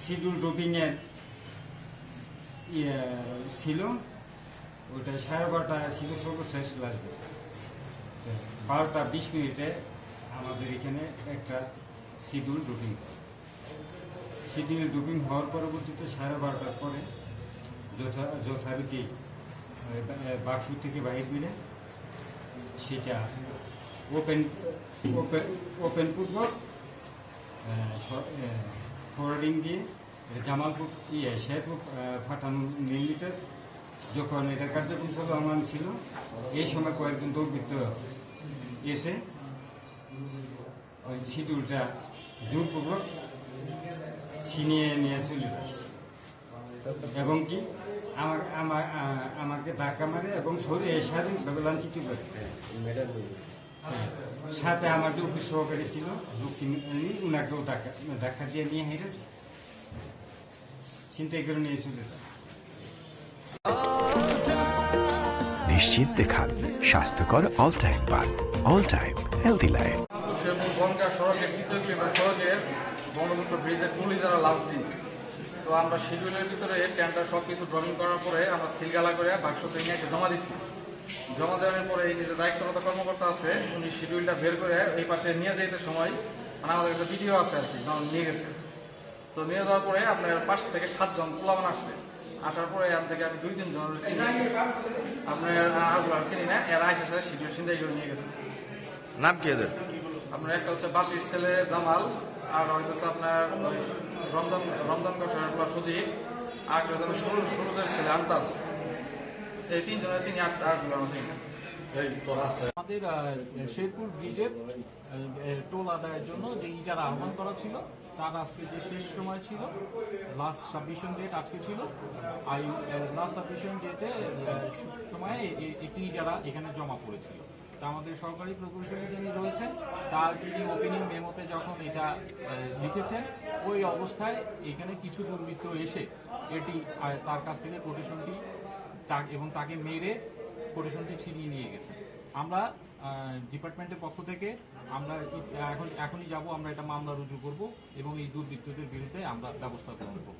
Schedule ড্রপিংয়ের ছিল, ওইটা 12:30 ছিল সর্বশেষ লাগবে। 12:20 আমাদের এখানে একটা শিডিউল ড্রপিং হয়। শিডিউল ড্রপিং হওয়ার পরবর্তীতে 12:30 পরে যথারীতি বাক্স থেকে বাহির করে সেটা ওপেন পূর্বক ফরওয়ার্ডিং দিয়ে জামালপুর শেরপুর ফাটানো মিলিমিটার যখন এটা কার্যক্রম চলমান ছিল, এই সময় কয়েকজন দুর্বৃত্ত এসে ওই শিডিউলটা জোরপূর্বক ছিনিয়ে নিয়ে চলে যায় এবং কি আমাকে ধাক্কা মারে এবং শরীরে শারীরিকভাবে লাঞ্ছিত করে। সাথে আমার যে অফিস সহকারী ছিল দক্ষিণ, উনাকেও ধাক্কা দিয়ে নিয়ে হেঁটে চিন্তাই করে নিয়ে চলে যায়। নিশ্চিন্তে খান স্বাস্থ্যকর অল টাইম পান, all time healthy life. Bongaon সড়কের 2 কিলোমিটার সড়কের বঙ্গবন্ধু ব্রিজের পুলি যারা লাস্ট দিন, তো আমরা শিডিউলের ভিতরে টেন্ডার সব কিছু ড্রয়িং করার পরে আমরা সিলগালা করে বাক্স ভেঙে জমা দিচ্ছি। জমা দেওয়ার পরে এই যে দায়িত্বরত কর্মকর্তা আছে উনি শিডিউলটা বের করে এই পাশে নিয়ে যেতে সময় মানে আমাদের কাছে ভিডিও আছে আর কি, নিয়ে গেছে। তো নিয়ে যাওয়ার পরে আপনার পাশ থেকে 7 জন পোলাবান আসছে। আসার পরে এখান থেকে আমি 2-3 জন চিনি, আপনার চিনি না, এরা আসার সাথে শিডিউল চিন্তাই করে নিয়ে গেছে। নাম কি এদের? আপনার একটা হচ্ছে বাসির ছেলে জামাল, আর হইতেছে আপনার রমজান কসার সুজিত, আর একটা হচ্ছে সুরজের ছেলে আন্তাজ। এই 3 জনের চিনি, আটগুলো আমরা চিনি। আমাদের শেরপুর ব্রিজের টোল আদায়ের জন্য যে ইজারা আহ্বান করা ছিল, তার আজকে যে শেষ সময় ছিল, লাস্ট সাবমিশন ডেট আজকে ছিল। আর লাস্ট সাবমিশন ডেটে সময়ে একটি ইজারা এখানে জমা পড়েছিল। তা আমাদের সরকারি প্রকৌশলী যিনি রয়েছেন, তার তিনি ওপেনিং মেমোতে যখন এটা লিখেছেন, ওই অবস্থায় এখানে কিছু দুর্বৃত্ত এসে এটি তার কাছ থেকে কোটেশনটি এবং তাকে মেরে কোটেশনটি ছিনিয়ে নিয়ে গেছে। আমরা ডিপার্টমেন্টের পক্ষ থেকে আমরা এখনই যাব, আমরা এটা মামলা রুজু করব এবং এই দুর্বৃত্তদের বিরুদ্ধে আমরা ব্যবস্থা গ্রহণ করব।